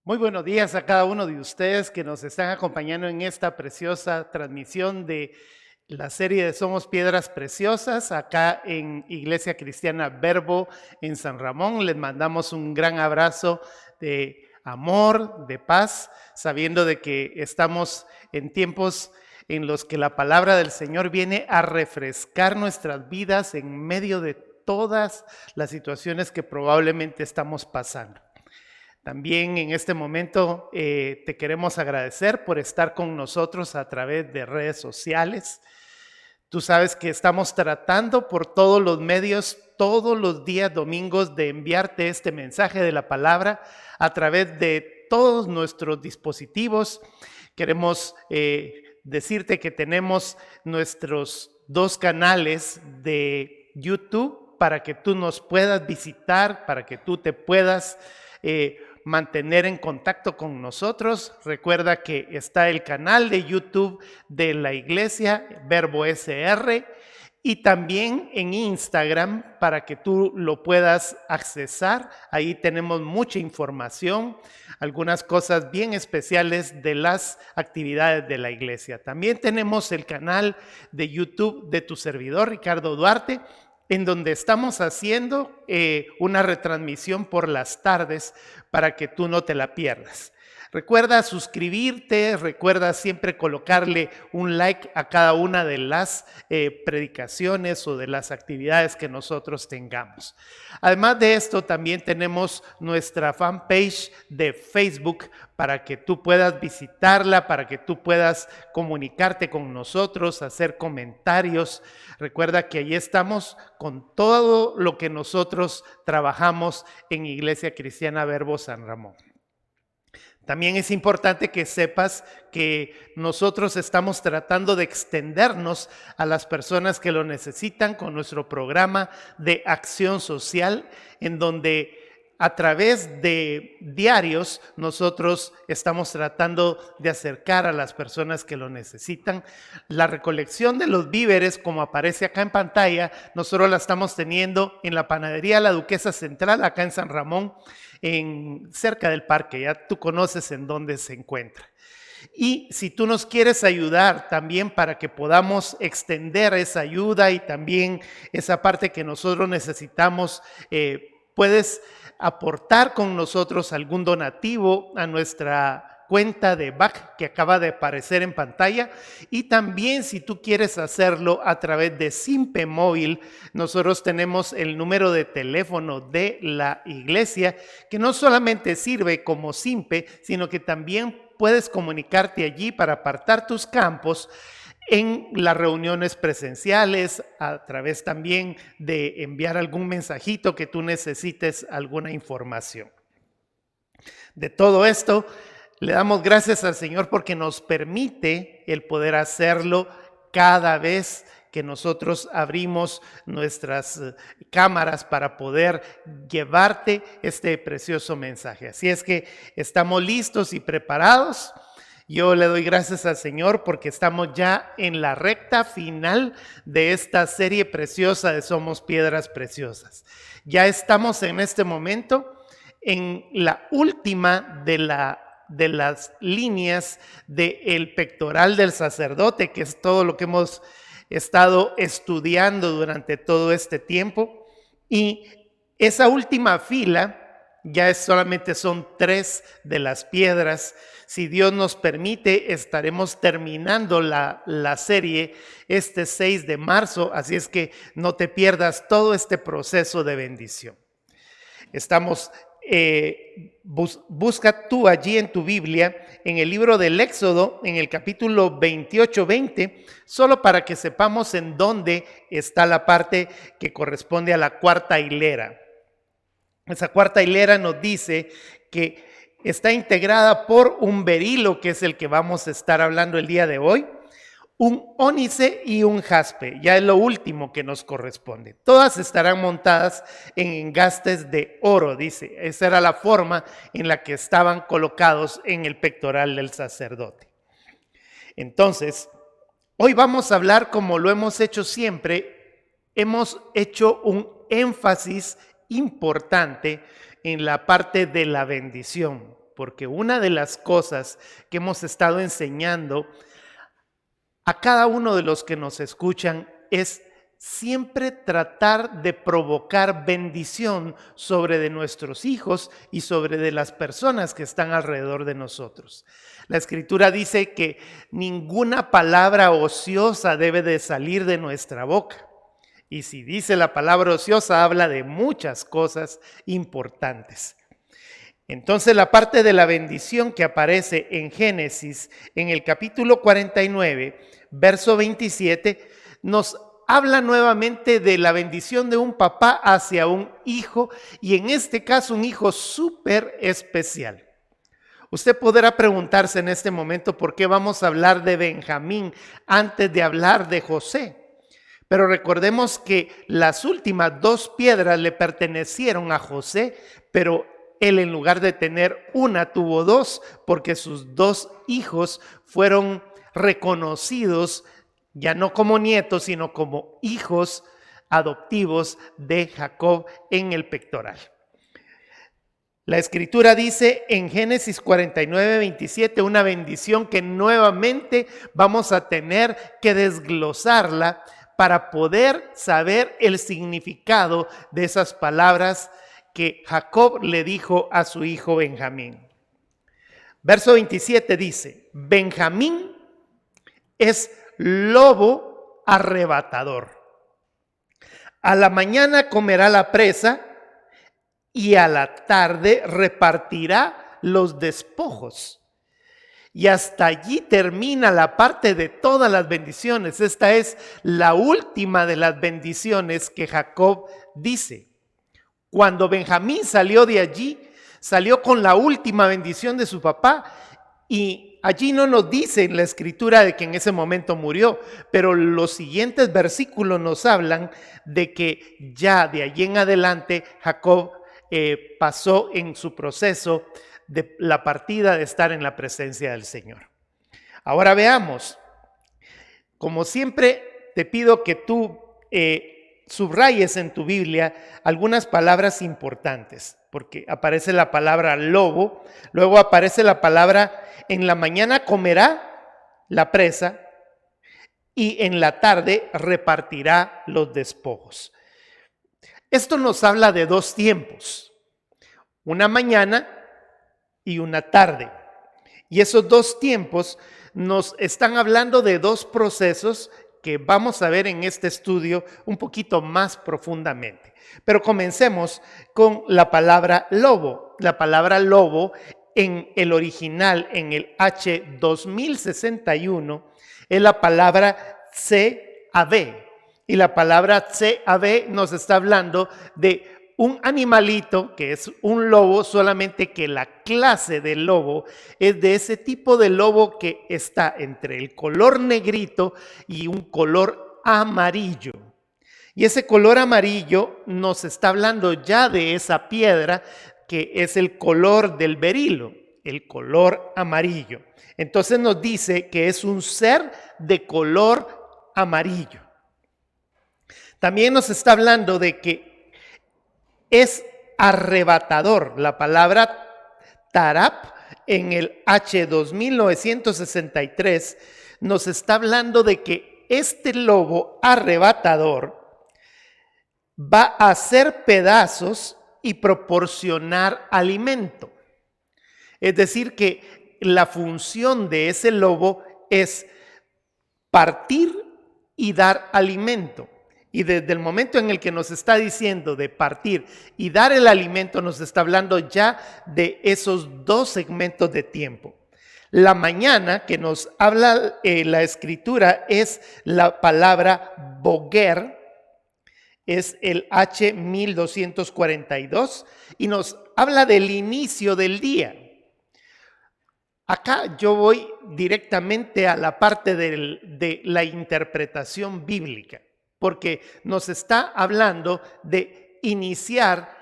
Muy buenos días a cada uno de ustedes que nos están acompañando en esta preciosa transmisión de la serie de Somos Piedras Preciosas acá en Iglesia Cristiana Verbo en San Ramón. Les mandamos un gran abrazo de amor, de paz, sabiendo de que estamos en tiempos en los que la palabra del Señor viene a refrescar nuestras vidas en medio de todas las situaciones que probablemente estamos pasando. También en este momento te queremos agradecer por estar con nosotros a través de redes sociales. Tú sabes que estamos tratando por todos los medios, todos los días domingos, de enviarte este mensaje de la palabra a través de todos nuestros dispositivos. Queremos decirte que tenemos nuestros 2 canales de YouTube para que tú nos puedas visitar, para que tú te puedas mantener en contacto con nosotros. Recuerda que está el canal de YouTube de la iglesia, Verbo SR, y también en Instagram para que tú lo puedas accesar. Ahí tenemos mucha información, algunas cosas bien especiales de las actividades de la iglesia. También tenemos el canal de YouTube de tu servidor, Ricardo Duarte, en donde estamos haciendo una retransmisión por las tardes para que tú no te la pierdas. Recuerda suscribirte, recuerda siempre colocarle un like a cada una de las predicaciones o de las actividades que nosotros tengamos. Además de esto, también tenemos nuestra fanpage de Facebook para que tú puedas visitarla, para que tú puedas comunicarte con nosotros, hacer comentarios. Recuerda que allí estamos con todo lo que nosotros trabajamos en Iglesia Cristiana Verbo San Ramón. También es importante que sepas que nosotros estamos tratando de extendernos a las personas que lo necesitan con nuestro programa de acción social, en donde a través de diarios nosotros estamos tratando de acercar a las personas que lo necesitan. La recolección de los víveres, como aparece acá en pantalla, nosotros la estamos teniendo en la panadería La Duquesa Central, acá en San Ramón, cerca del parque. Ya tú conoces en dónde se encuentra. Y si tú nos quieres ayudar también para que podamos extender esa ayuda y también esa parte que nosotros necesitamos, puedes aportar con nosotros algún donativo a nuestra cuenta de BAC que acaba de aparecer en pantalla. Y también si tú quieres hacerlo a través de Simpe Móvil, nosotros tenemos el número de teléfono de la iglesia, que no solamente sirve como Simpe, sino que también puedes comunicarte allí para apartar tus campos en las reuniones presenciales, a través también de enviar algún mensajito que tú necesites alguna información. De todo esto, le damos gracias al Señor porque nos permite el poder hacerlo cada vez que nosotros abrimos nuestras cámaras para poder llevarte este precioso mensaje. Así es que estamos listos y preparados. Yo le doy gracias al Señor porque estamos ya en la recta final de esta serie preciosa de Somos Piedras Preciosas. Ya estamos en este momento en la última de las líneas del pectoral del sacerdote, que es todo lo que hemos estado estudiando durante todo este tiempo. Y esa última fila ya solamente son 3 de las piedras. Si Dios nos permite, estaremos terminando la serie este 6 de marzo, así es que no te pierdas todo este proceso de bendición. Estamos, busca tú allí en tu Biblia, en el libro del Éxodo, en el capítulo 28-20, solo para que sepamos en dónde está la parte que corresponde a la cuarta hilera. Esa cuarta hilera nos dice que está integrada por un berilo, que es el que vamos a estar hablando el día de hoy, un ónice y un jaspe. Ya es lo último que nos corresponde. Todas estarán montadas en engastes de oro, dice. Esa era la forma en la que estaban colocados en el pectoral del sacerdote. Entonces, hoy vamos a hablar, como lo hemos hecho siempre, hemos hecho un énfasis importante en la parte de la bendición. porque una de las cosas que hemos estado enseñando a cada uno de los que nos escuchan es siempre tratar de provocar bendición sobre de nuestros hijos y sobre de las personas que están alrededor de nosotros. La Escritura dice que ninguna palabra ociosa debe de salir de nuestra boca. Y si dice la palabra ociosa, habla de muchas cosas importantes. Entonces la parte de la bendición que aparece en Génesis, en el capítulo 49, verso 27, nos habla nuevamente de la bendición de un papá hacia un hijo, y en este caso un hijo súper especial. Usted podrá preguntarse en este momento por qué vamos a hablar de Benjamín antes de hablar de José. Pero recordemos que las últimas 2 piedras le pertenecieron a José, pero él en lugar de tener una tuvo 2, porque sus 2 hijos fueron reconocidos ya no como nietos, sino como hijos adoptivos de Jacob en el pectoral. La Escritura dice en Génesis 49, 27, una bendición que nuevamente vamos a tener que desglosarla para poder saber el significado de esas palabras que Jacob le dijo a su hijo Benjamín. Verso 27 dice: Benjamín es lobo arrebatador. A la mañana comerá la presa y a la tarde repartirá los despojos. Y hasta allí termina la parte de todas las bendiciones. Esta es la última de las bendiciones que Jacob dice. Cuando Benjamín salió de allí, salió con la última bendición de su papá, y allí no nos dice en la Escritura de que en ese momento murió, pero los siguientes versículos nos hablan de que ya de allí en adelante Jacob pasó en su proceso de la partida de estar en la presencia del Señor. Ahora veamos, como siempre te pido que tú subrayes en tu Biblia algunas palabras importantes, porque aparece la palabra lobo, luego aparece la palabra en la mañana comerá la presa y en la tarde repartirá los despojos. Esto nos habla de 2 tiempos, una mañana y una tarde. Y esos 2 tiempos nos están hablando de 2 procesos que vamos a ver en este estudio un poquito más profundamente. Pero comencemos con la palabra lobo. La palabra lobo en el original, en el H2061, es la palabra CAB. Y la palabra CAB nos está hablando de un animalito que es un lobo, solamente que la clase de lobo es de ese tipo de lobo que está entre el color negrito y un color amarillo. Y ese color amarillo nos está hablando ya de esa piedra que es el color del berilo, el color amarillo. Entonces nos dice que es un ser de color amarillo. También nos está hablando de que es arrebatador. La palabra tarap en el H2963 nos está hablando de que este lobo arrebatador va a hacer pedazos y proporcionar alimento. Es decir, que la función de ese lobo es partir y dar alimento. Y desde el momento en el que nos está diciendo de partir y dar el alimento, nos está hablando ya de esos 2 segmentos de tiempo. La mañana que nos habla la Escritura es la palabra boger, es el H1242, y nos habla del inicio del día. Acá yo voy directamente a la parte de la interpretación bíblica, porque nos está hablando de iniciar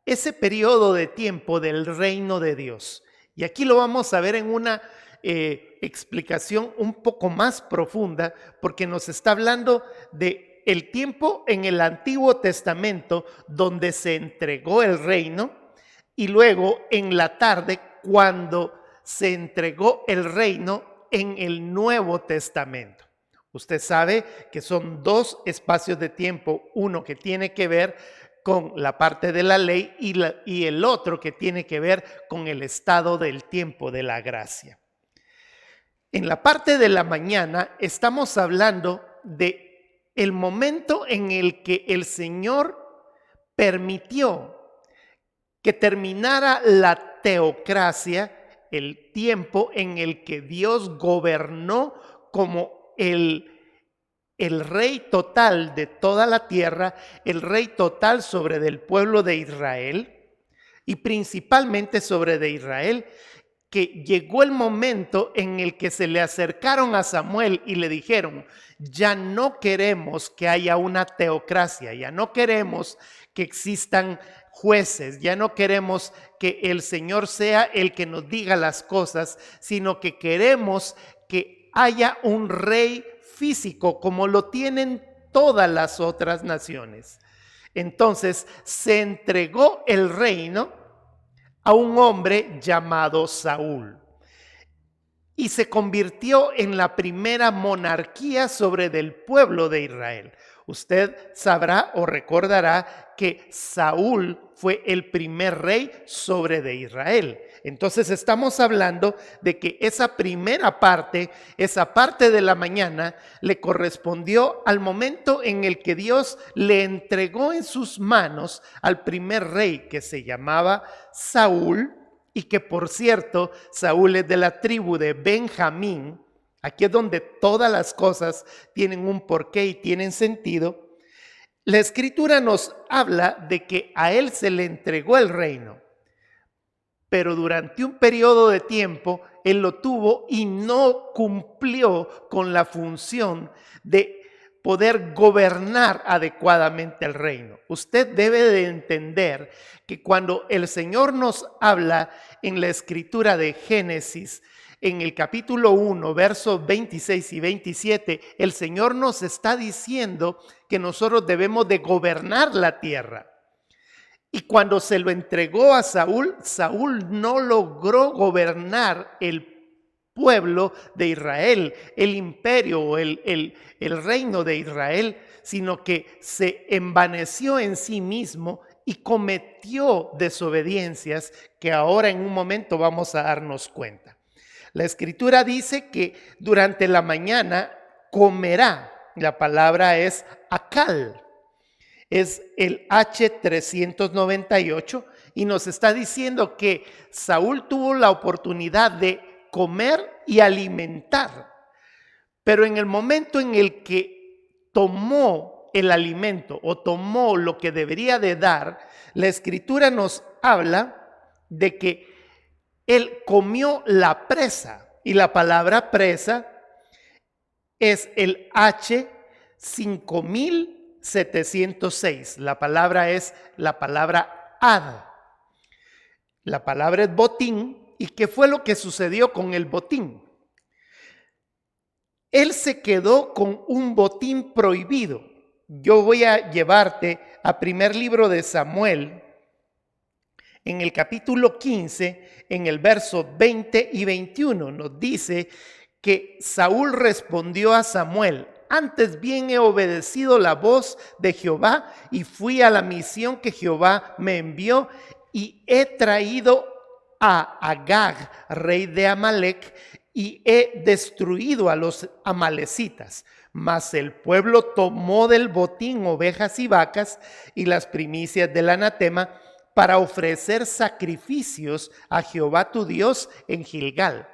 ese periodo de tiempo del reino de Dios. Y aquí lo vamos a ver en una explicación un poco más profunda, porque nos está hablando de el tiempo en el Antiguo Testamento donde se entregó el reino, y luego en la tarde cuando se entregó el reino en el Nuevo Testamento. Usted sabe que son dos espacios de tiempo, uno que tiene que ver con la parte de la ley y el otro que tiene que ver con el estado del tiempo de la gracia. En la parte de la mañana estamos hablando de el momento en el que el Señor permitió que terminara la teocracia, el tiempo en el que Dios gobernó como el rey total de toda la tierra, el rey total sobre del pueblo de Israel y principalmente sobre de Israel, que llegó el momento en el que se le acercaron a Samuel y le dijeron: ya no queremos que haya una teocracia, ya no queremos que existan jueces, ya no queremos que el Señor sea el que nos diga las cosas, sino que queremos que haya un rey físico como lo tienen todas las otras naciones. Entonces se entregó el reino a un hombre llamado Saúl y se convirtió en la primera monarquía sobre del pueblo de Israel. Usted sabrá o recordará que Saúl fue el primer rey sobre de Israel. Entonces estamos hablando de que esa primera parte, esa parte de la mañana, le correspondió al momento en el que Dios le entregó en sus manos al primer rey, que se llamaba Saúl, y que por cierto, Saúl es de la tribu de Benjamín. Aquí es donde todas las cosas tienen un porqué y tienen sentido. La Escritura nos habla de que a él se le entregó el reino, pero durante un periodo de tiempo él lo tuvo y no cumplió con la función de poder gobernar adecuadamente el reino. Usted debe de entender que cuando el Señor nos habla en la Escritura de Génesis, en el capítulo 1, versos 26 y 27, el Señor nos está diciendo que nosotros debemos de gobernar la tierra. Y cuando se lo entregó a Saúl, Saúl no logró gobernar el pueblo de Israel, el imperio o el reino de Israel, sino que se envaneció en sí mismo y cometió desobediencias que ahora en un momento vamos a darnos cuenta. La Escritura dice que durante la mañana comerá. La palabra es akal. Es el H398 y nos está diciendo que Saúl tuvo la oportunidad de comer y alimentar. Pero en el momento en el que tomó el alimento o tomó lo que debería de dar, la Escritura nos habla de que él comió la presa, y la palabra presa es el H5706. La palabra es la palabra ad. La palabra es botín. ¿Y qué fue lo que sucedió con el botín? Él se quedó con un botín prohibido. Yo voy a llevarte a primer libro de Samuel, en el capítulo 15, en el verso 20 y 21, nos dice que Saúl respondió a Samuel: antes bien he obedecido la voz de Jehová y fui a la misión que Jehová me envió y he traído a Agag, rey de Amalec, y he destruido a los amalecitas. Mas el pueblo tomó del botín ovejas y vacas y las primicias del anatema para ofrecer sacrificios a Jehová tu Dios en Gilgal.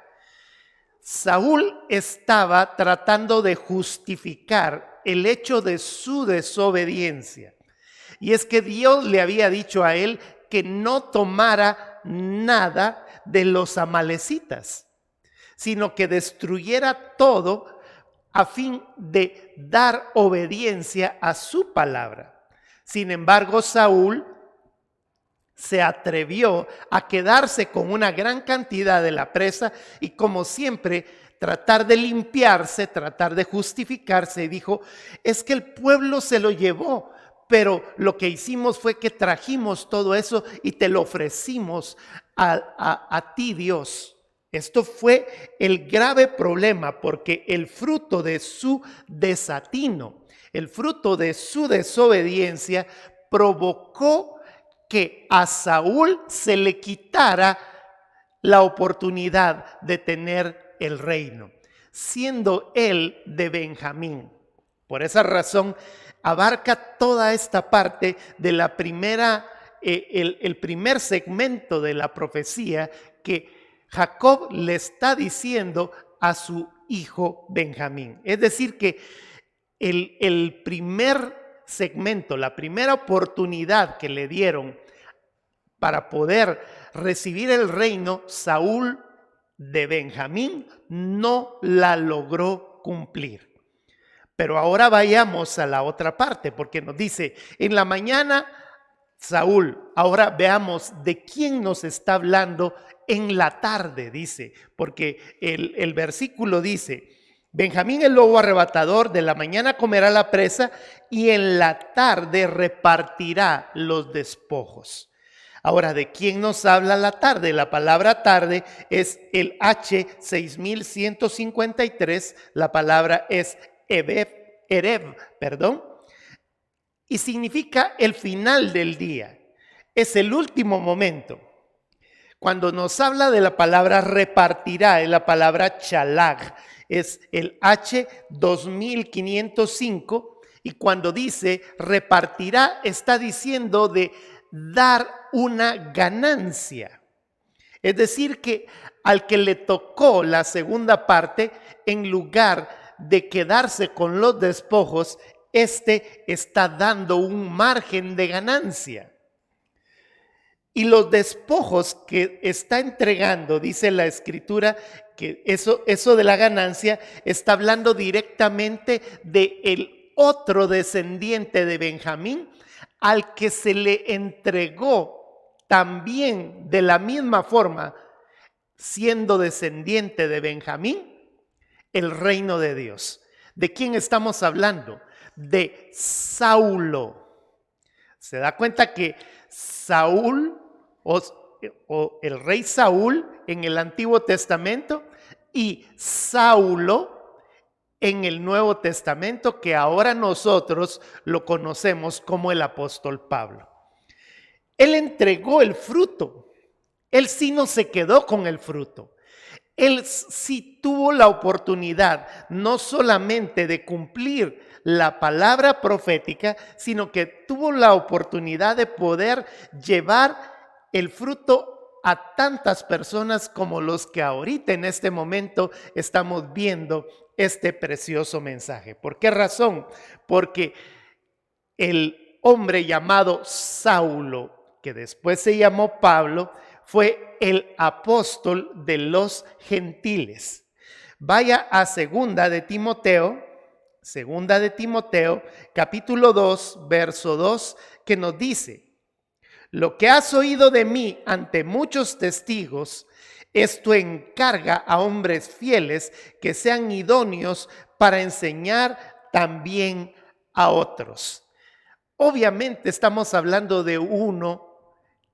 Saúl estaba tratando de justificar el hecho de su desobediencia. Y es que Dios le había dicho a él que no tomara nada de los amalecitas, sino que destruyera todo a fin de dar obediencia a su palabra. Sin embargo, Saúl se atrevió a quedarse con una gran cantidad de la presa y, como siempre, tratar de limpiarse, tratar de justificarse, y dijo: es que el pueblo se lo llevó, pero lo que hicimos fue que trajimos todo eso y te lo ofrecimos a ti, Dios. Esto fue el grave problema, porque el fruto de su desatino, el fruto de su desobediencia, provocó que a Saúl se le quitara la oportunidad de tener el reino, siendo él de Benjamín. Por esa razón, abarca toda esta parte de la primera, el primer segmento de la profecía que Jacob le está diciendo a su hijo Benjamín. Es decir, que el primer segmento, la primera oportunidad que le dieron para poder recibir el reino, Saúl de Benjamín no la logró cumplir. Pero ahora vayamos a la otra parte, porque nos dice, en la mañana Saúl, ahora veamos de quién nos está hablando en la tarde, dice, porque el versículo dice, Benjamín el lobo arrebatador, de la mañana comerá la presa y en la tarde repartirá los despojos. Ahora, ¿de quién nos habla la tarde? La palabra tarde es el H6153, la palabra es Erev, y significa el final del día. Es el último momento. Cuando nos habla de la palabra repartirá, es la palabra chalag, es el H2505, y cuando dice repartirá, está diciendo de dar una ganancia. Es decir, que al que le tocó la segunda parte, en lugar de quedarse con los despojos, está dando un margen de ganancia. Y los despojos que está entregando, dice la escritura, que eso de la ganancia está hablando directamente del otro descendiente de Benjamín, al que se le entregó también de la misma forma, siendo descendiente de Benjamín, el reino de Dios. ¿De quién estamos hablando? De Saulo. Se da cuenta que Saúl o el rey Saúl en el Antiguo Testamento y Saulo en el Nuevo Testamento, que ahora nosotros lo conocemos como el apóstol Pablo. Él entregó el fruto. Él sí no se quedó con el fruto. Él sí tuvo la oportunidad no solamente de cumplir la palabra profética, sino que tuvo la oportunidad de poder llevar el fruto a tantas personas como los que ahorita en este momento estamos viendo este precioso mensaje. ¿Por qué razón? Porque el hombre llamado Saulo, que después se llamó Pablo, fue el apóstol de los gentiles. Vaya a segunda de Timoteo, capítulo 2, verso 2, que nos dice: lo que has oído de mí ante muchos testigos, esto encarga a hombres fieles que sean idóneos para enseñar también a otros. Obviamente estamos hablando de uno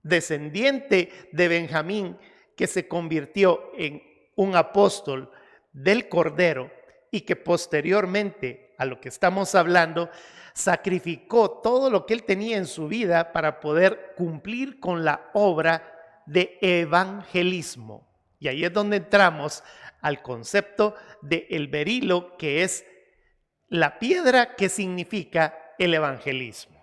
descendiente de Benjamín que se convirtió en un apóstol del Cordero y que posteriormente a lo que estamos hablando sacrificó todo lo que él tenía en su vida para poder cumplir con la obra de evangelismo. Y ahí es donde entramos al concepto de el berilo, que es la piedra que significa el evangelismo.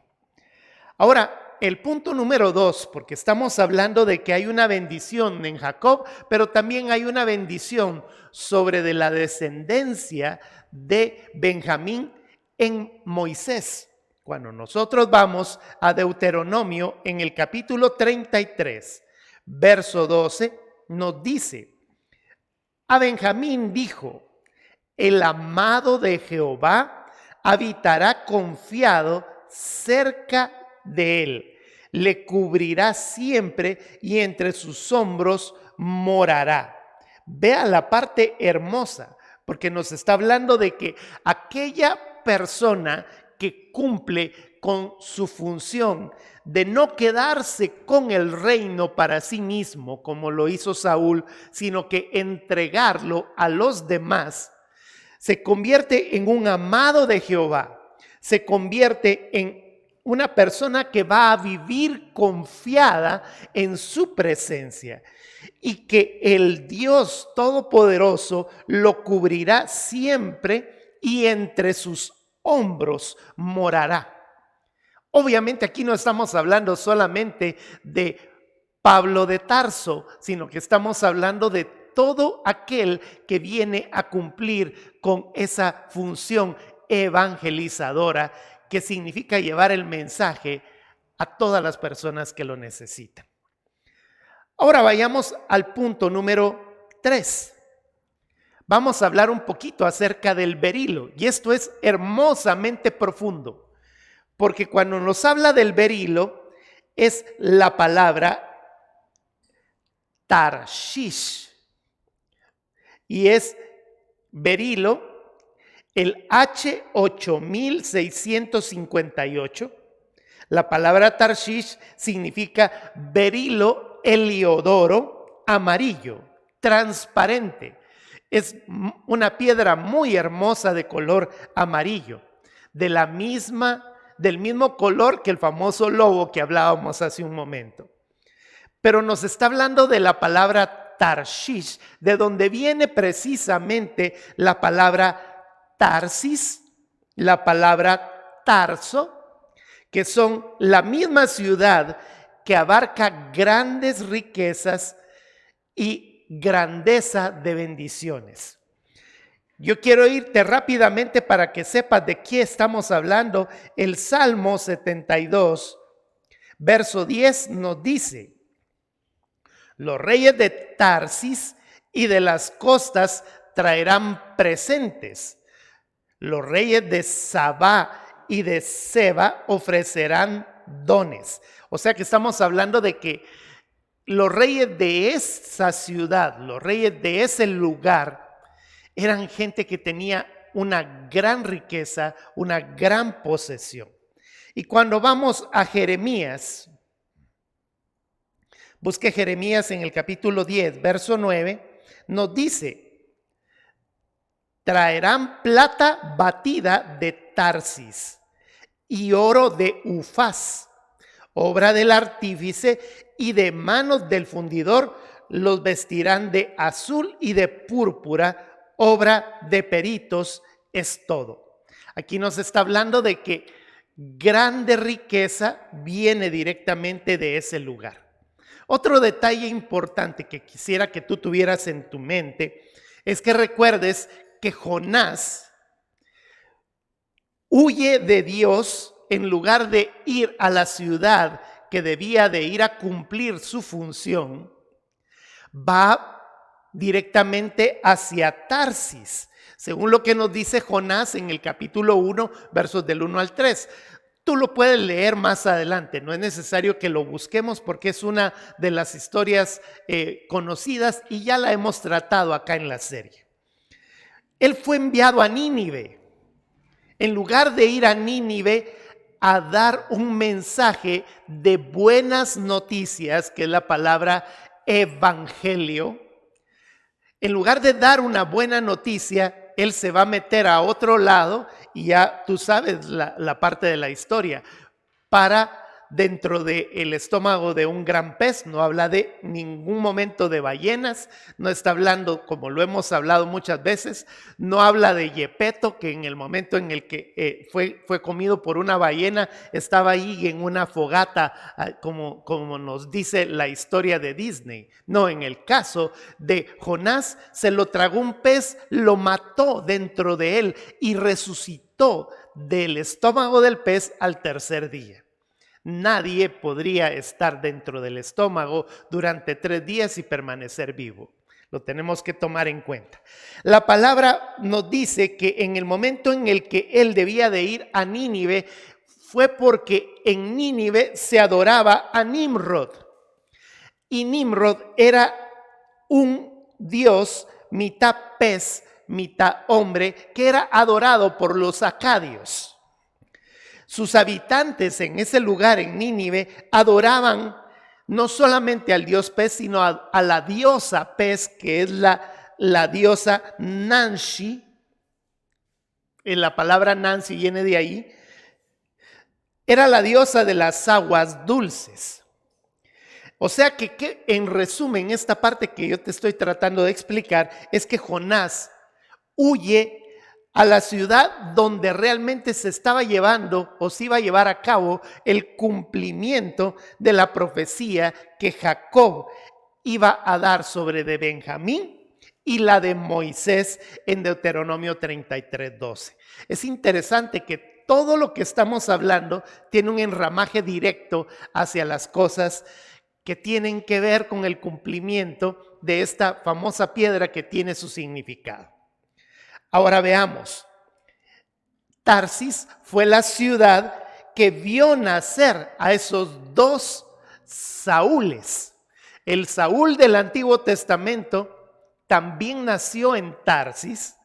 Ahora, el punto número 2, porque estamos hablando de que hay una bendición en Jacob, pero también hay una bendición sobre de la descendencia de Benjamín en Moisés. Cuando nosotros vamos a Deuteronomio en el capítulo 33, verso 12, nos dice: a Benjamín dijo, el amado de Jehová habitará confiado cerca de él, le cubrirá siempre y entre sus hombros morará. Vea la parte hermosa, porque nos está hablando de que aquella persona que cumple con su función de no quedarse con el reino para sí mismo, como lo hizo Saúl, sino que entregarlo a los demás, se convierte en un amado de Jehová, se convierte en una persona que va a vivir confiada en su presencia y que el Dios Todopoderoso lo cubrirá siempre y entre sus hombros morará. Obviamente aquí no estamos hablando solamente de Pablo de Tarso, sino que estamos hablando de todo aquel que viene a cumplir con esa función evangelizadora, que significa llevar el mensaje a todas las personas que lo necesitan. Ahora vayamos al punto número 3. Vamos a hablar un poquito acerca del berilo, y esto es hermosamente profundo, porque cuando nos habla del berilo es la palabra Tarshish, y es berilo, el H8658. La palabra Tarshish significa berilo heliodoro amarillo, transparente. Es una piedra muy hermosa de color amarillo, del mismo color que el famoso lobo que hablábamos hace un momento. Pero nos está hablando de la palabra Tarshish, de donde viene precisamente la palabra Tarsis, la palabra Tarso, que son la misma ciudad que abarca grandes riquezas y grandeza de bendiciones. Yo quiero irte rápidamente para que sepas de qué estamos hablando. El Salmo 72, verso 10 nos dice: los reyes de Tarsis y de las costas traerán presentes. Los reyes de Sabá y de Seba ofrecerán dones. O sea que estamos hablando de que los reyes de esa ciudad, los reyes de ese lugar, eran gente que tenía una gran riqueza, una gran posesión. Y cuando vamos a Jeremías, busque Jeremías en el capítulo 10, verso 9, nos dice: traerán plata batida de Tarsis y oro de Ufaz, obra del artífice, y de manos del fundidor los vestirán de azul y de púrpura, obra de peritos es todo. Aquí nos está hablando de que grande riqueza viene directamente de ese lugar. Otro detalle importante que quisiera que tú tuvieras en tu mente es que recuerdes que Jonás huye de Dios en lugar de ir a la ciudad que debía de ir a cumplir su función. Va directamente hacia Tarsis, según lo que nos dice Jonás en el capítulo 1, versos del 1 al 3. Tú lo puedes leer más adelante, no es necesario que lo busquemos porque es una de las historias conocidas y ya la hemos tratado acá en la serie. Él fue enviado a Nínive. En lugar de ir a Nínive a dar un mensaje de buenas noticias, que es la palabra evangelio, en lugar de dar una buena noticia, él se va a meter a otro lado, y ya tú sabes la parte de la historia, para dentro del estómago de un gran pez. No habla de ningún momento de ballenas, no está hablando, como lo hemos hablado muchas veces, no habla de Yepeto, que en el momento en el que fue comido por una ballena, estaba ahí en una fogata, como nos dice la historia de Disney. No, en el caso de Jonás, se lo tragó un pez, lo mató dentro de él y resucitó del estómago del pez al tercer día. Nadie podría estar dentro del estómago durante 3 días y permanecer vivo. Lo tenemos que tomar en cuenta. La palabra nos dice que en el momento en el que él debía de ir a Nínive, fue porque en Nínive se adoraba a Nimrod. Y Nimrod era un dios mitad pez, mitad hombre, que era adorado por los acadios. Sus habitantes en ese lugar, en Nínive, adoraban no solamente al dios pez, sino a la diosa pez, que es la diosa Nanshi. La palabra Nancy viene de ahí. Era la diosa de las aguas dulces. O sea que en resumen, esta parte que yo te estoy tratando de explicar es que Jonás huye a la ciudad donde realmente se estaba llevando o se iba a llevar a cabo el cumplimiento de la profecía que Jacob iba a dar sobre de Benjamín y la de Moisés en Deuteronomio 33:12. Es interesante que todo lo que estamos hablando tiene un enramaje directo hacia las cosas que tienen que ver con el cumplimiento de esta famosa piedra que tiene su significado. Ahora veamos, Tarsis fue la ciudad que vio nacer a esos dos Saúles. El Saúl del Antiguo Testamento también nació en Tarsis.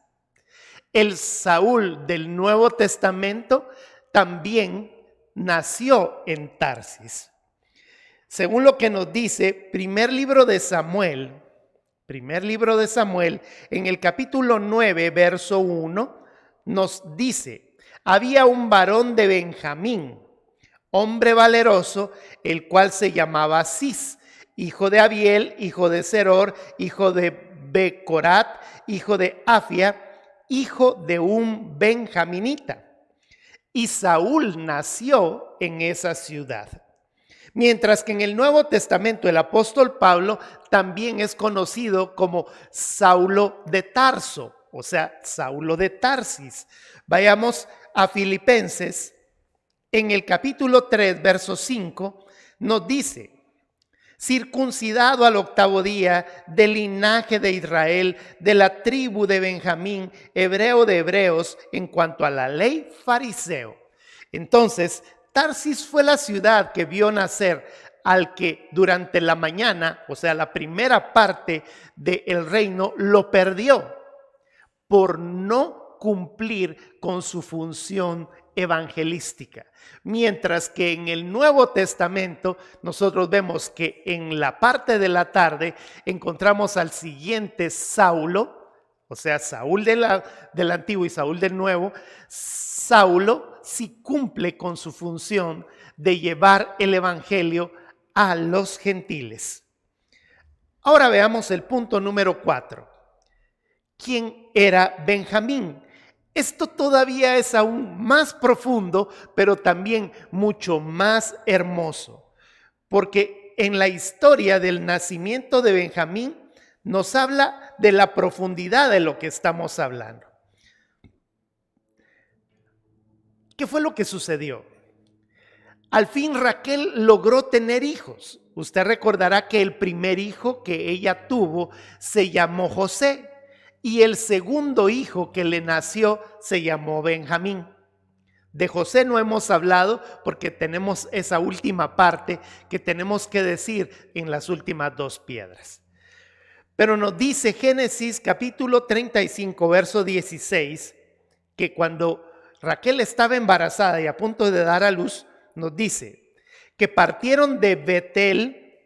El Saúl del Nuevo Testamento también nació en Tarsis. Según lo que nos dice primer libro de Samuel, en el capítulo 9, verso 1, nos dice: había un varón de Benjamín, hombre valeroso, el cual se llamaba Cis, hijo de Abiel, hijo de Seror, hijo de Becorat, hijo de Afia, hijo de un benjaminita. Y Saúl nació en esa ciudad. Mientras que en el Nuevo Testamento el apóstol Pablo también es conocido como Saulo de Tarso, o sea, Saulo de Tarsis. Vayamos a Filipenses, en el capítulo 3, verso 5, nos dice: circuncidado al 8º día, del linaje de Israel, de la tribu de Benjamín, hebreo de hebreos, en cuanto a la ley, fariseo. Entonces, Tarsis fue la ciudad que vio nacer al que durante la mañana, o sea, la primera parte del reino, lo perdió por no cumplir con su función evangelística. Mientras que en el Nuevo Testamento nosotros vemos que en la parte de la tarde encontramos al siguiente Saulo, o sea, Saúl del Antiguo y Saúl del Nuevo. Saulo sí cumple con su función de llevar el evangelio a los gentiles. Ahora veamos el punto número 4. ¿Quién era Benjamín? Esto todavía es aún más profundo, pero también mucho más hermoso, porque en la historia del nacimiento de Benjamín nos habla de la profundidad de lo que estamos hablando. ¿Qué fue lo que sucedió? Al fin Raquel logró tener hijos. Usted recordará que el primer hijo que ella tuvo se llamó José y el segundo hijo que le nació se llamó Benjamín. De José no hemos hablado porque tenemos esa última parte que tenemos que decir en las últimas 2 piedras. Pero nos dice Génesis capítulo 35, verso 16, que cuando Raquel estaba embarazada y a punto de dar a luz, nos dice que partieron de Betel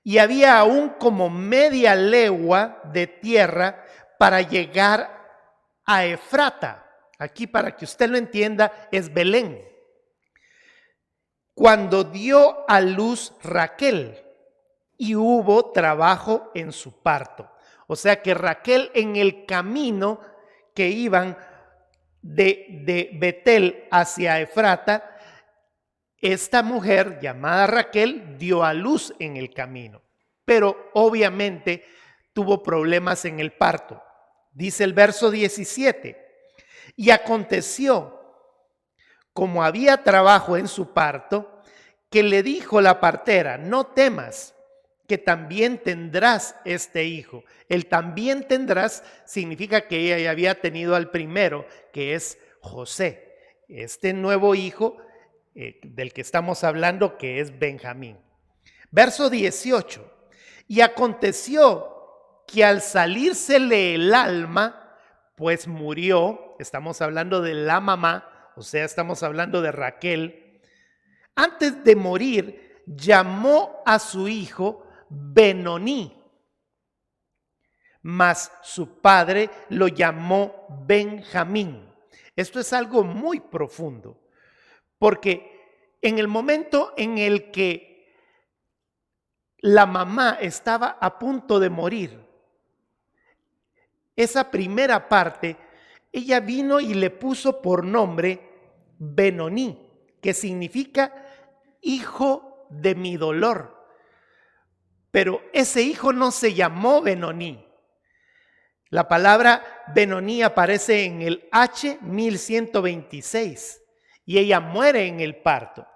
y había aún como media legua de tierra para llegar a Efrata. Aquí, para que usted lo entienda, es Belén. Cuando dio a luz Raquel y hubo trabajo en su parto. O sea que Raquel, en el camino que iban de Betel hacia Efrata, esta mujer llamada Raquel dio a luz en el camino, pero obviamente tuvo problemas en el parto. Dice el verso 17: y aconteció, como había trabajo en su parto, que le dijo la partera: no temas, que también tendrás este hijo. El también tendrás significa que ella ya había tenido al primero, que es José. Este nuevo hijo del que estamos hablando, que es Benjamín. Verso 18: y aconteció que al salírsele el alma, pues murió. Estamos hablando de la mamá, o sea, estamos hablando de Raquel, antes de morir, llamó a su hijo Benoní, mas su padre lo llamó Benjamín. Esto es algo muy profundo, porque en el momento en el que la mamá estaba a punto de morir, esa primera parte, ella vino y le puso por nombre Benoní, que significa hijo de mi dolor. Pero ese hijo no se llamó Benoní. La palabra Benoní aparece en el H1126 y ella muere en el parto.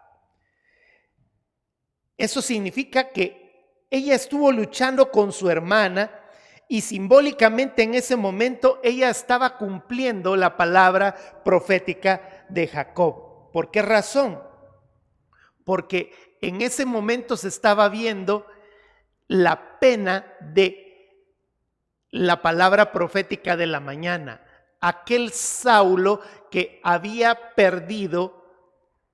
Eso significa que ella estuvo luchando con su hermana y simbólicamente en ese momento ella estaba cumpliendo la palabra profética de Jacob. ¿Por qué razón? Porque en ese momento se estaba viendo la pena de la palabra profética de la mañana. Aquel Saulo que había perdido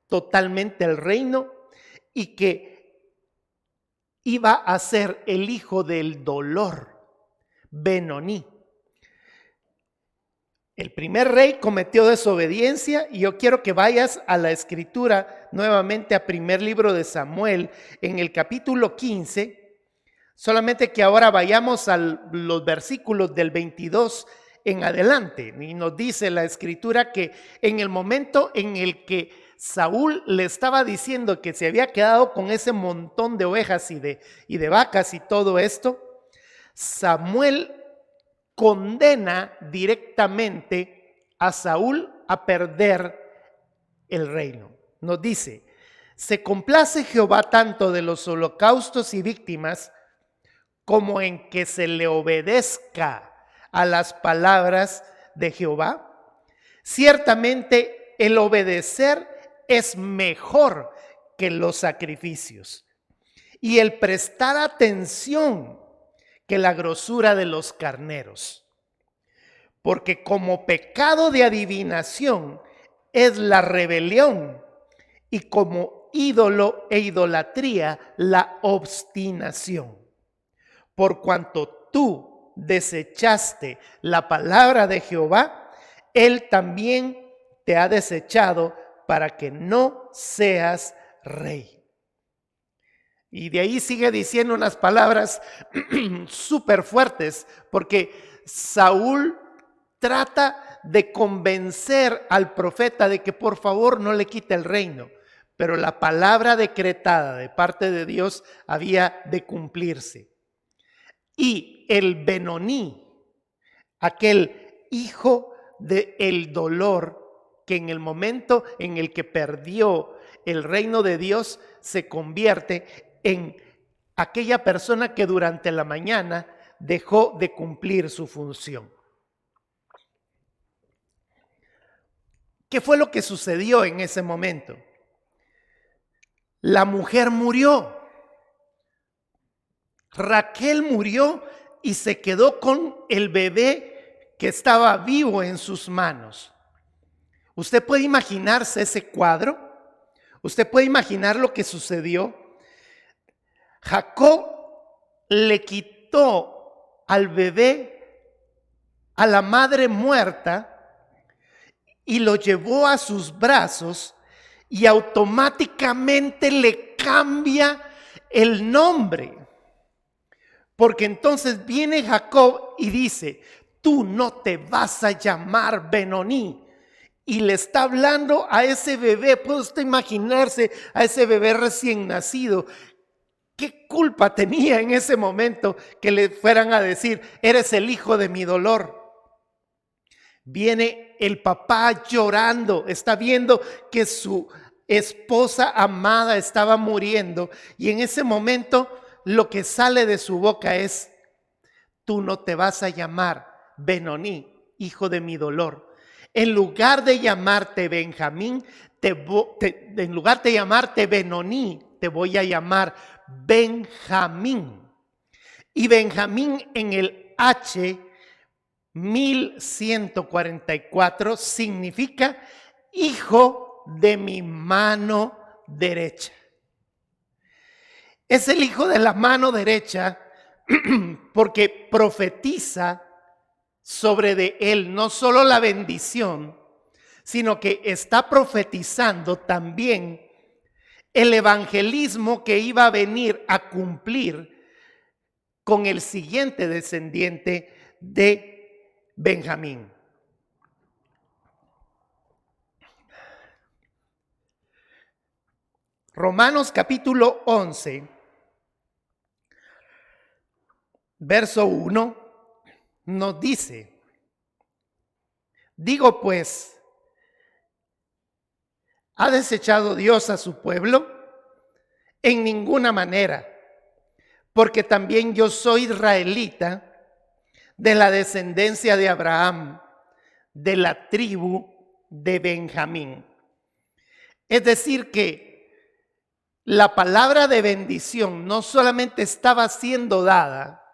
totalmente el reino y que iba a ser el hijo del dolor, Benoní. El primer rey cometió desobediencia y yo quiero que vayas a la escritura nuevamente a primer libro de Samuel en el capítulo 15, solamente que ahora vayamos a los versículos del 22 en adelante. Y nos dice la escritura que en el momento en el que Saúl le estaba diciendo que se había quedado con ese montón de ovejas y de vacas y todo esto, Samuel condena directamente a Saúl a perder el reino. Nos dice: se complace Jehová tanto de los holocaustos y víctimas como en que se le obedezca a las palabras de Jehová. Ciertamente el obedecer es mejor que los sacrificios y el prestar atención que la grosura de los carneros. Porque como pecado de adivinación es la rebelión y como ídolo e idolatría la obstinación. Por cuanto tú desechaste la palabra de Jehová, Él también te ha desechado para que no seas rey. Y de ahí sigue diciendo unas palabras súper fuertes, porque Saúl trata de convencer al profeta de que por favor no le quite el reino, pero la palabra decretada de parte de Dios había de cumplirse. Y el Benoní, aquel hijo del dolor, que en el momento en el que perdió el reino de Dios, se convierte en aquella persona que durante la mañana dejó de cumplir su función. ¿Qué fue lo que sucedió en ese momento? La mujer murió. Raquel murió y se quedó con el bebé que estaba vivo en sus manos. ¿Usted puede imaginarse ese cuadro? ¿Usted puede imaginar lo que sucedió? Jacob le quitó al bebé a la madre muerta y lo llevó a sus brazos y automáticamente le cambia el nombre. Porque entonces viene Jacob y dice: tú no te vas a llamar Benoní. Y le está hablando a ese bebé. ¿Puede usted imaginarse a ese bebé recién nacido? ¿Qué culpa tenía en ese momento que le fueran a decir: eres el hijo de mi dolor? Viene el papá llorando, está viendo que su esposa amada estaba muriendo y en ese momento lo que sale de su boca es: tú no te vas a llamar Benoní, hijo de mi dolor. En lugar de llamarte Benjamín, en lugar de llamarte Benoní, te voy a llamar Benjamín. Y Benjamín en el H 1144 significa hijo de mi mano derecha. Es el hijo de la mano derecha porque profetiza sobre de él no solo la bendición, sino que está profetizando también el evangelismo que iba a venir a cumplir con el siguiente descendiente de Benjamín. Romanos capítulo 11, verso 1, nos dice: digo pues, ¿ha desechado Dios a su pueblo? En ninguna manera, porque también yo soy israelita, de la descendencia de Abraham, de la tribu de Benjamín. Es decir que la palabra de bendición no solamente estaba siendo dada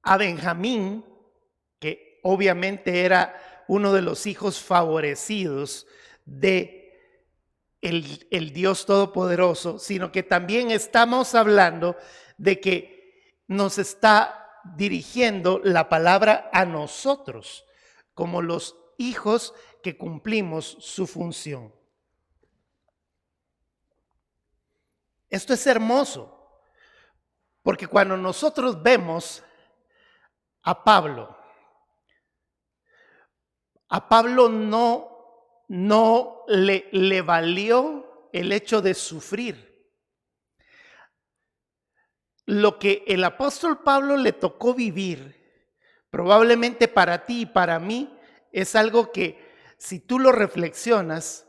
a Benjamín, que obviamente era uno de los hijos favorecidos de el Dios Todopoderoso, sino que también estamos hablando de que nos está dirigiendo la palabra a nosotros, como los hijos que cumplimos su función. Esto es hermoso, porque cuando nosotros vemos a Pablo no le valió el hecho de sufrir. Lo que el apóstol Pablo le tocó vivir, probablemente para ti y para mí, es algo que si tú lo reflexionas,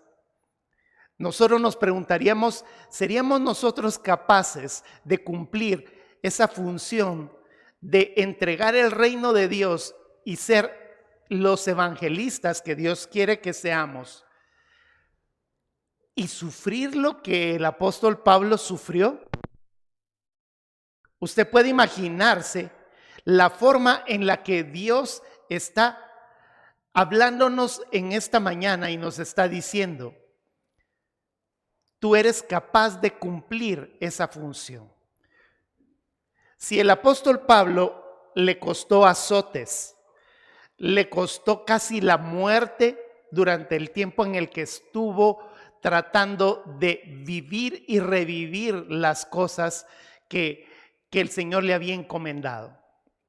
nosotros nos preguntaríamos, ¿seríamos nosotros capaces de cumplir esa función de entregar el reino de Dios y ser los evangelistas que Dios quiere que seamos y sufrir lo que el apóstol Pablo sufrió? Usted puede imaginarse la forma en la que Dios está hablándonos en esta mañana y nos está diciendo: tú eres capaz de cumplir esa función. Si el apóstol Pablo le costó azotes, le costó casi la muerte durante el tiempo en el que estuvo tratando de vivir y revivir las cosas que el Señor le había encomendado.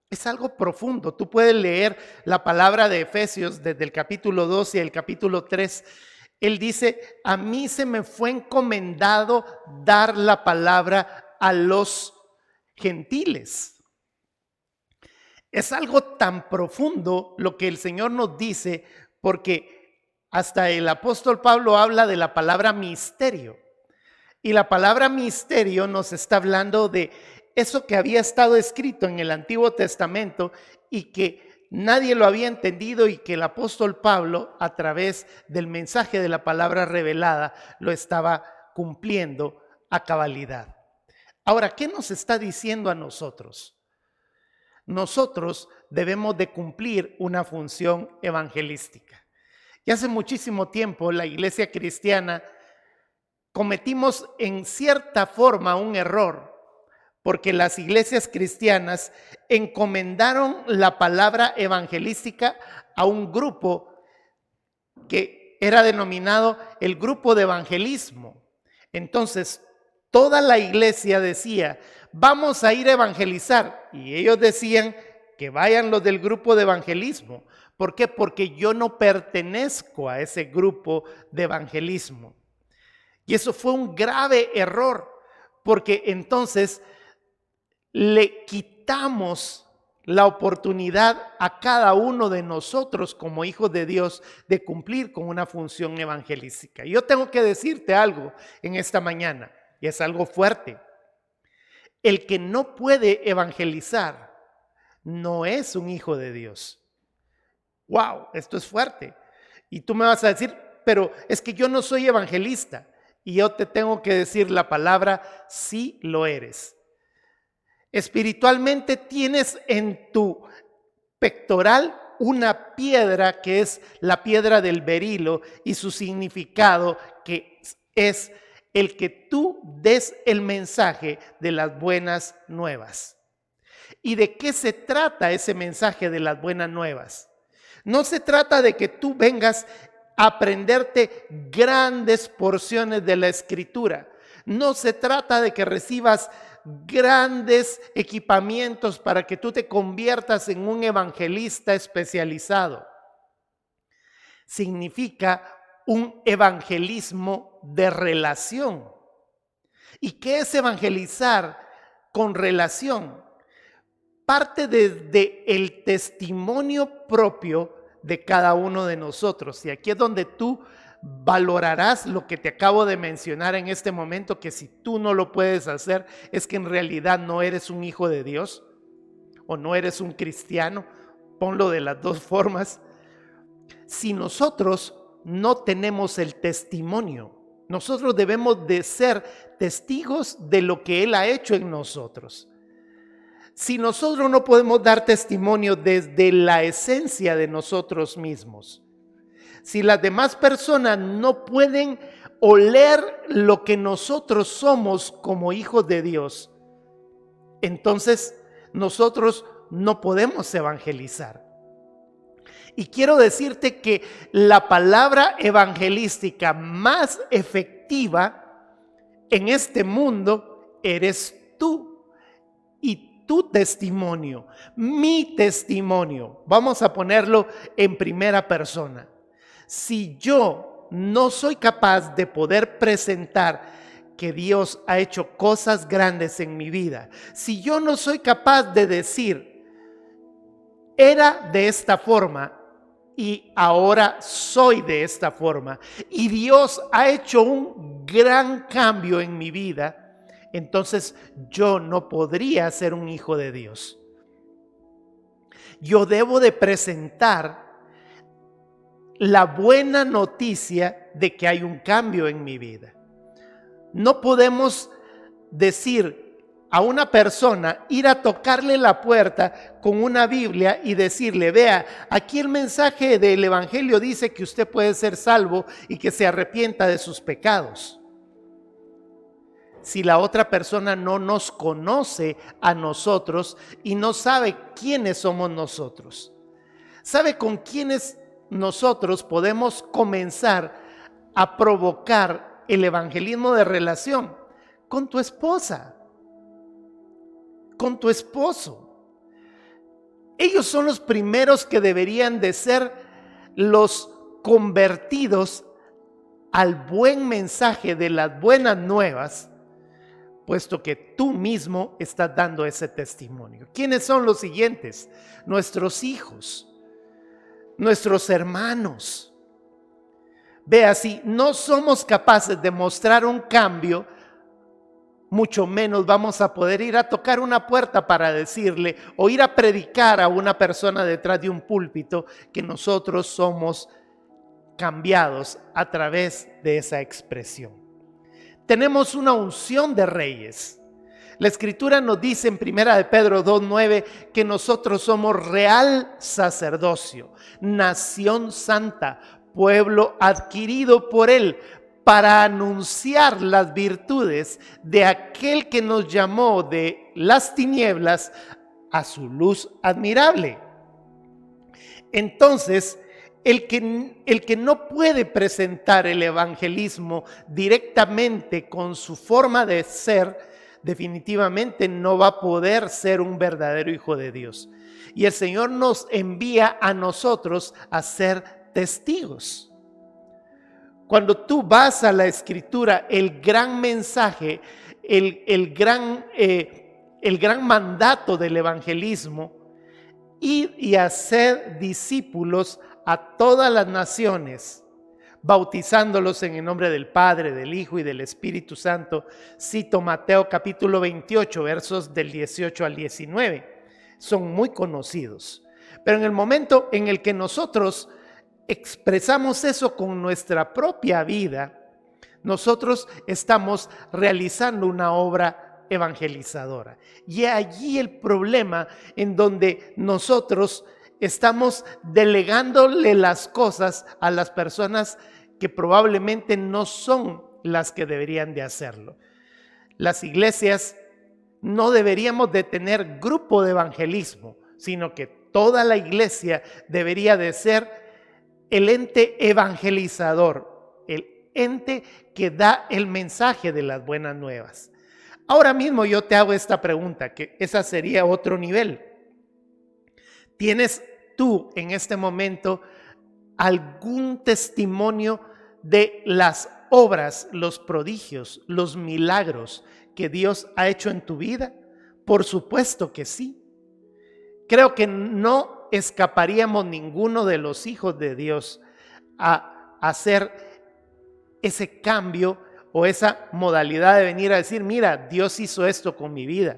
Es algo profundo. Tú puedes leer la palabra de Efesios desde el capítulo 2 y el capítulo 3. Él dice: a mí se me fue encomendado dar la palabra a los gentiles. Es algo tan profundo lo que el Señor nos dice, porque hasta el apóstol Pablo habla de la palabra misterio. Y la palabra misterio nos está hablando de eso que había estado escrito en el Antiguo Testamento y que nadie lo había entendido, y que el apóstol Pablo, a través del mensaje de la palabra revelada, lo estaba cumpliendo a cabalidad. Ahora, ¿qué nos está diciendo a nosotros? Nosotros debemos de cumplir una función evangelística. Y hace muchísimo tiempo la iglesia cristiana cometimos en cierta forma un error, porque las iglesias cristianas encomendaron la palabra evangelística a un grupo que era denominado el grupo de evangelismo. Entonces, toda la iglesia decía: vamos a ir a evangelizar. Y ellos decían que vayan los del grupo de evangelismo. ¿Por qué? Porque yo no pertenezco a ese grupo de evangelismo. Y eso fue un grave error, porque entonces le quitamos la oportunidad a cada uno de nosotros como hijos de Dios de cumplir con una función evangelística. Y yo tengo que decirte algo en esta mañana, y es algo fuerte. El que no puede evangelizar no es un hijo de Dios. ¡Wow! Esto es fuerte. Y tú me vas a decir: pero es que yo no soy evangelista. Y yo te tengo que decir la palabra: sí lo eres. Espiritualmente tienes en tu pectoral una piedra que es la piedra del berilo y su significado que es el que tú des el mensaje de las buenas nuevas. ¿Y de qué se trata ese mensaje de las buenas nuevas? No se trata de que tú vengas a aprenderte grandes porciones de la Escritura. No se trata de que recibas grandes equipamientos para que tú te conviertas en un evangelista especializado. Significa un evangelismo de relación. ¿Y qué es evangelizar con relación? Parte desde el testimonio propio de cada uno de nosotros. Y aquí es donde tú valorarás lo que te acabo de mencionar en este momento, que si tú no lo puedes hacer, es que en realidad no eres un hijo de Dios o no eres un cristiano. Ponlo de las dos formas. Si nosotros no tenemos el testimonio, nosotros debemos de ser testigos de lo que Él ha hecho en nosotros. Si nosotros no podemos dar testimonio desde la esencia de nosotros mismos, si las demás personas no pueden oler lo que nosotros somos como hijos de Dios, entonces nosotros no podemos evangelizar. Y quiero decirte que la palabra evangelística más efectiva en este mundo eres tú y tu testimonio, mi testimonio. Vamos a ponerlo en primera persona. Si yo no soy capaz de poder presentar que Dios ha hecho cosas grandes en mi vida, si yo no soy capaz de decir, era de esta forma y ahora soy de esta forma, y Dios ha hecho un gran cambio en mi vida, entonces yo no podría ser un hijo de Dios. Yo debo de presentar la buena noticia de que hay un cambio en mi vida. No podemos decir a una persona, ir a tocarle la puerta con una Biblia y decirle, vea, aquí el mensaje del Evangelio dice que usted puede ser salvo y que se arrepienta de sus pecados. Si la otra persona no nos conoce a nosotros y no sabe quiénes somos nosotros, ¿sabe con quiénes nosotros podemos comenzar a provocar el evangelismo de relación? Con tu esposa, con tu esposo. Ellos son los primeros que deberían de ser los convertidos al buen mensaje de las buenas nuevas, puesto que tú mismo estás dando ese testimonio. ¿Quiénes son los siguientes? Nuestros hijos, nuestros hermanos. Vea, si no somos capaces de mostrar un cambio, mucho menos vamos a poder ir a tocar una puerta para decirle o ir a predicar a una persona detrás de un púlpito que nosotros somos cambiados a través de esa expresión. Tenemos una unción de reyes. La Escritura nos dice en 1 de Pedro 2:9 que nosotros somos real sacerdocio, nación santa, pueblo adquirido por Él, para anunciar las virtudes de aquel que nos llamó de las tinieblas a su luz admirable. Entonces, el que no puede presentar el evangelismo directamente con su forma de ser, definitivamente no va a poder ser un verdadero hijo de Dios. Y el Señor nos envía a nosotros a ser testigos. Cuando tú vas a la Escritura, el gran mensaje, el gran mandato del evangelismo, ir y hacer discípulos a todas las naciones, bautizándolos en el nombre del Padre, del Hijo y del Espíritu Santo. Cito Mateo capítulo 28, versos del 18 al 19. Son muy conocidos. Pero en el momento en el que nosotros expresamos eso con nuestra propia vida, nosotros estamos realizando una obra evangelizadora. Y allí el problema en donde nosotros estamos delegándole las cosas a las personas que probablemente no son las que deberían de hacerlo. Las iglesias no deberíamos de tener grupo de evangelismo, sino que toda la iglesia debería de ser el ente evangelizador, el ente que da el mensaje de las buenas nuevas. Ahora mismo yo te hago esta pregunta, que esa sería otro nivel. ¿Tienes tú en este momento algún testimonio de las obras, los prodigios, los milagros que Dios ha hecho en tu vida? Por supuesto que sí. Creo que no escaparíamos ninguno de los hijos de Dios a hacer ese cambio o esa modalidad de venir a decir, mira, Dios hizo esto con mi vida.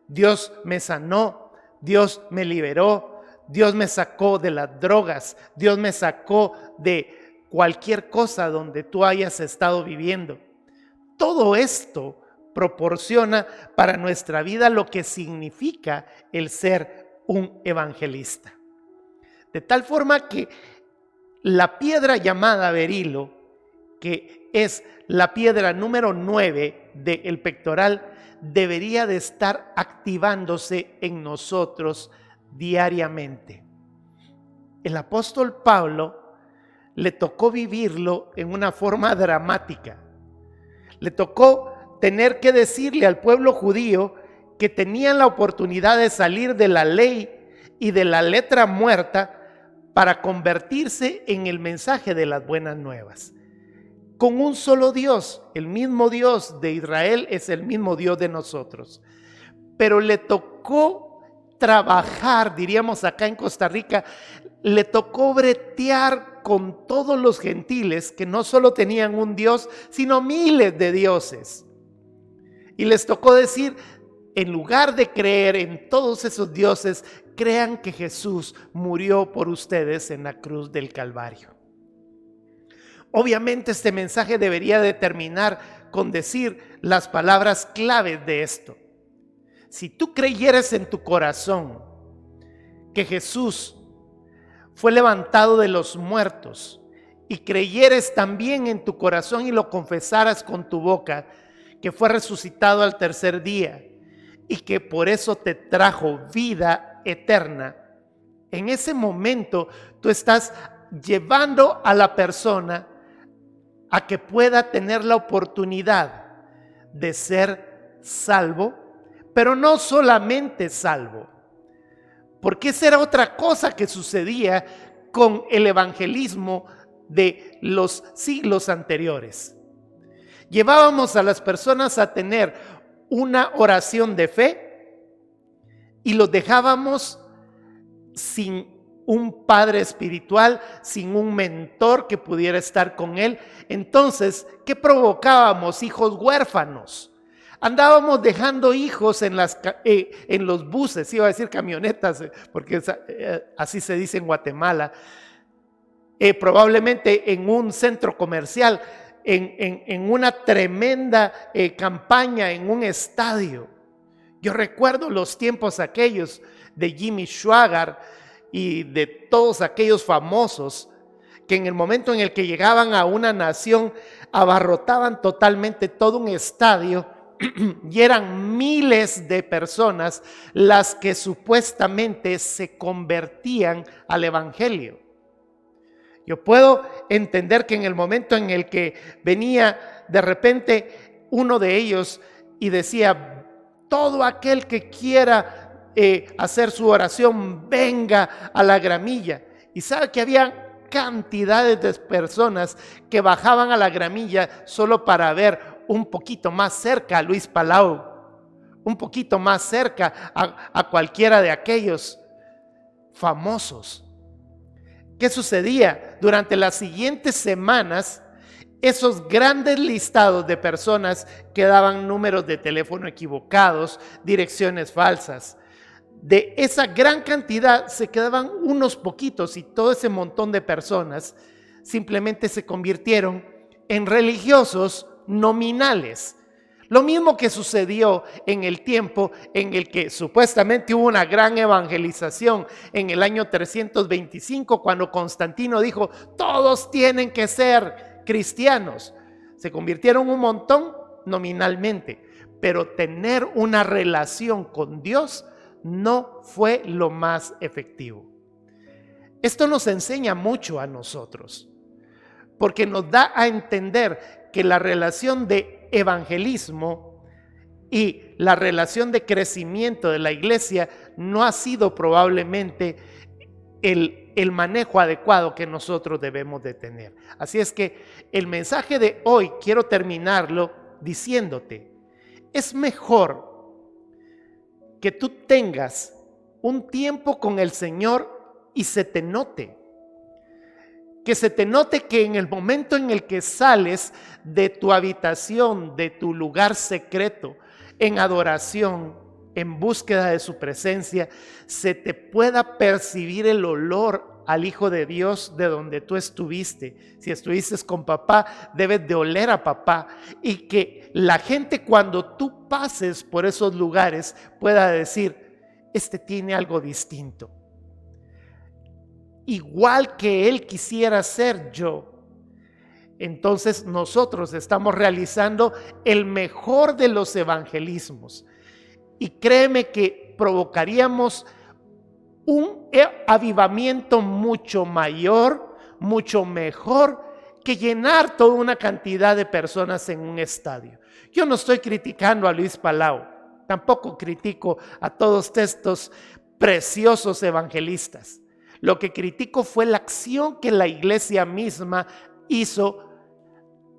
Dios me sanó, Dios me liberó, Dios me sacó de las drogas, Dios me sacó de cualquier cosa donde tú hayas estado viviendo. Todo esto proporciona para nuestra vida lo que significa el ser un evangelista. De tal forma que la piedra llamada berilo, que es la piedra número 9 del pectoral, debería de estar activándose en nosotros diariamente. El apóstol Pablo le tocó vivirlo en una forma dramática. Le tocó tener que decirle al pueblo judío que tenían la oportunidad de salir de la ley y de la letra muerta para convertirse en el mensaje de las buenas nuevas. Con un solo Dios, el mismo Dios de Israel es el mismo Dios de nosotros. Pero le tocó trabajar, diríamos acá en Costa Rica, le tocó bretear con todos los gentiles que no solo tenían un Dios, sino miles de dioses. Y les tocó decir, en lugar de creer en todos esos dioses, crean que Jesús murió por ustedes en la cruz del Calvario. Obviamente este mensaje debería de terminar con decir las palabras claves de esto. Si tú creyeres en tu corazón que Jesús fue levantado de los muertos y creyeres también en tu corazón y lo confesaras con tu boca que fue resucitado al tercer día y que por eso te trajo vida eterna, en ese momento tú estás llevando a la persona a que pueda tener la oportunidad de ser salvo, pero no solamente salvo, porque esa era otra cosa que sucedía con el evangelismo de los siglos anteriores. Llevábamos a las personas a tener una oración de fe y los dejábamos sin un padre espiritual, sin un mentor que pudiera estar con él. Entonces, ¿qué provocábamos? Hijos huérfanos. Andábamos dejando hijos en los buses, iba a decir camionetas, porque así se dice en Guatemala, probablemente en un centro comercial, en una tremenda campaña, en un estadio. Yo recuerdo los tiempos aquellos de Jimmy Swaggart y de todos aquellos famosos que en el momento en el que llegaban a una nación abarrotaban totalmente todo un estadio y eran miles de personas las que supuestamente se convertían al evangelio. Yo puedo entender que en el momento en el que venía de repente uno de ellos y decía, todo aquel que quiera hacer su oración, venga a la gramilla. Y sabe que había cantidades de personas que bajaban a la gramilla solo para ver un poquito más cerca a Luis Palau, un poquito más cerca a cualquiera de aquellos famosos. ¿Qué sucedía? Durante las siguientes semanas, esos grandes listados de personas que daban números de teléfono equivocados, direcciones falsas, de esa gran cantidad se quedaban unos poquitos y todo ese montón de personas simplemente se convirtieron en religiosos nominales. Lo mismo que sucedió en el tiempo en el que supuestamente hubo una gran evangelización en el año 325, cuando Constantino dijo, todos tienen que ser cristianos. Se convirtieron un montón nominalmente, pero tener una relación con Dios no fue lo más efectivo. Esto nos enseña mucho a nosotros, porque nos da a entender que la relación de evangelismo y la relación de crecimiento de la iglesia no ha sido probablemente el manejo adecuado que nosotros debemos de tener. Así es que el mensaje de hoy quiero terminarlo diciéndote, es mejor que tú tengas un tiempo con el Señor y se te note. Que se te note que en el momento en el que sales de tu habitación, de tu lugar secreto, en adoración, en búsqueda de su presencia, se te pueda percibir el olor al Hijo de Dios de donde tú estuviste. Si estuviste con papá, debes de oler a papá, y que la gente, cuando tú pases por esos lugares, pueda decir, este tiene algo distinto. Igual que él quisiera ser yo. Entonces nosotros estamos realizando el mejor de los evangelismos. Y créeme que provocaríamos un avivamiento mucho mayor, mucho mejor que llenar toda una cantidad de personas en un estadio. Yo no estoy criticando a Luis Palau, tampoco critico a todos estos preciosos evangelistas. Lo que critico fue la acción que la iglesia misma hizo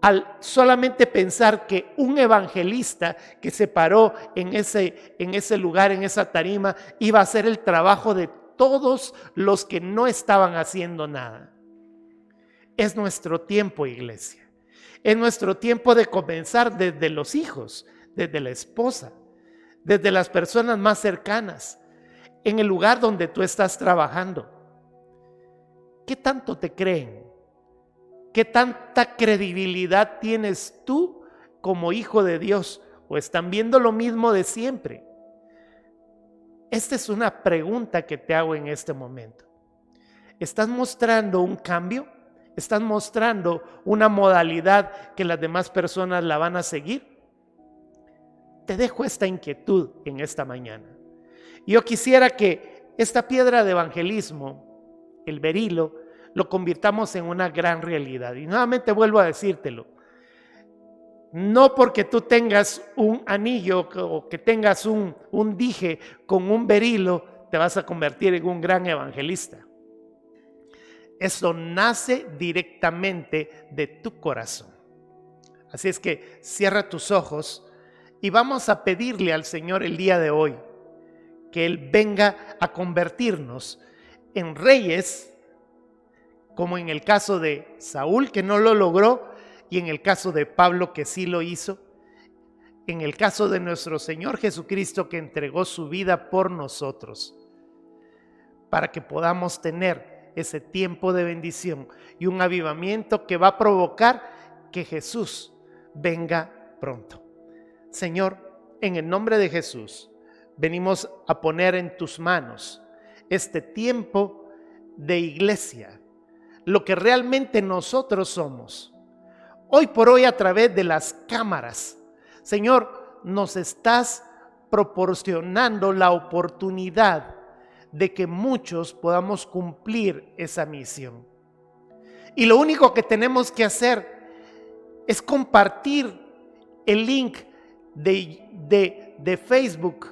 al solamente pensar que un evangelista que se paró en ese lugar, en esa tarima, iba a hacer el trabajo de todos los que no estaban haciendo nada. Es nuestro tiempo, iglesia. Es nuestro tiempo de comenzar desde los hijos, desde la esposa, desde las personas más cercanas, en el lugar donde tú estás trabajando. ¿Qué tanto te creen? ¿Qué tanta credibilidad tienes tú como hijo de Dios? ¿O están viendo lo mismo de siempre? Esta es una pregunta que te hago en este momento. ¿Estás mostrando un cambio? ¿Estás mostrando una modalidad que las demás personas la van a seguir? Te dejo esta inquietud en esta mañana. Yo quisiera que esta piedra de evangelismo, el berilo, lo convirtamos en una gran realidad. Y nuevamente vuelvo a decírtelo. No porque tú tengas un anillo o que tengas un dije con un berilo, te vas a convertir en un gran evangelista. Eso nace directamente de tu corazón. Así es que cierra tus ojos y vamos a pedirle al Señor el día de hoy que Él venga a convertirnos en reyes, como en el caso de Saúl, que no lo logró, y en el caso de Pablo, que sí lo hizo, en el caso de nuestro Señor Jesucristo, que entregó su vida por nosotros, para que podamos tener ese tiempo de bendición y un avivamiento que va a provocar que Jesús venga pronto. Señor, en el nombre de Jesús, venimos a poner en tus manos este tiempo de iglesia, lo que realmente nosotros somos. Hoy por hoy, a través de las cámaras, Señor, nos estás proporcionando la oportunidad de que muchos podamos cumplir esa misión. Y lo único que tenemos que hacer es compartir el link de Facebook,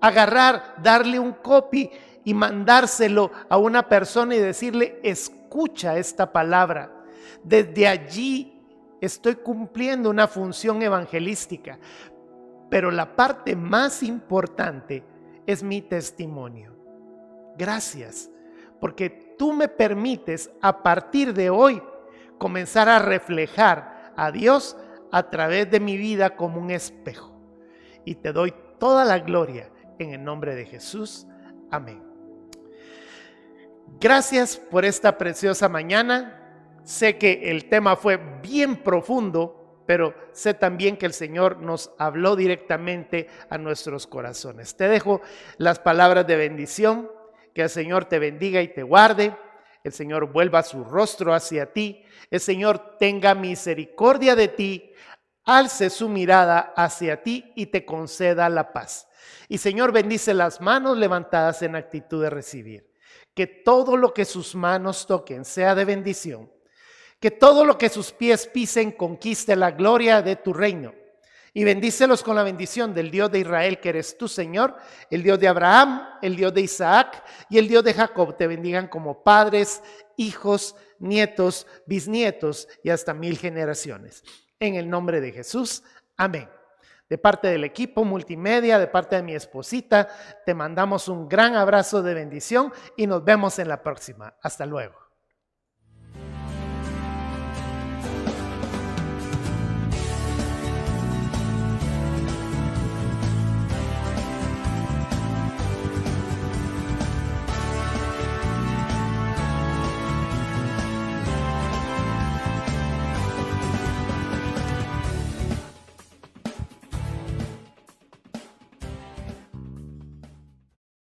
agarrar, darle un copy y mandárselo a una persona y decirle, escucha esta palabra. Desde allí estoy cumpliendo una función evangelística, pero la parte más importante es mi testimonio. Gracias, porque tú me permites a partir de hoy comenzar a reflejar a Dios a través de mi vida como un espejo. Y te doy toda la gloria en el nombre de Jesús. Amén. Gracias por esta preciosa mañana. Sé que el tema fue bien profundo, pero sé también que el Señor nos habló directamente a nuestros corazones. Te dejo las palabras de bendición, que el Señor te bendiga y te guarde, el Señor vuelva su rostro hacia ti, el Señor tenga misericordia de ti, alce su mirada hacia ti y te conceda la paz. Y Señor, bendice las manos levantadas en actitud de recibir. Que todo lo que sus manos toquen sea de bendición. Que todo lo que sus pies pisen conquiste la gloria de tu reino. Y bendícelos con la bendición del Dios de Israel, que eres tu Señor, el Dios de Abraham, el Dios de Isaac y el Dios de Jacob. Te bendigan como padres, hijos, nietos, bisnietos y hasta 1000 generaciones. En el nombre de Jesús, amén. De parte del equipo multimedia, de parte de mi esposita, te mandamos un gran abrazo de bendición y nos vemos en la próxima. Hasta luego.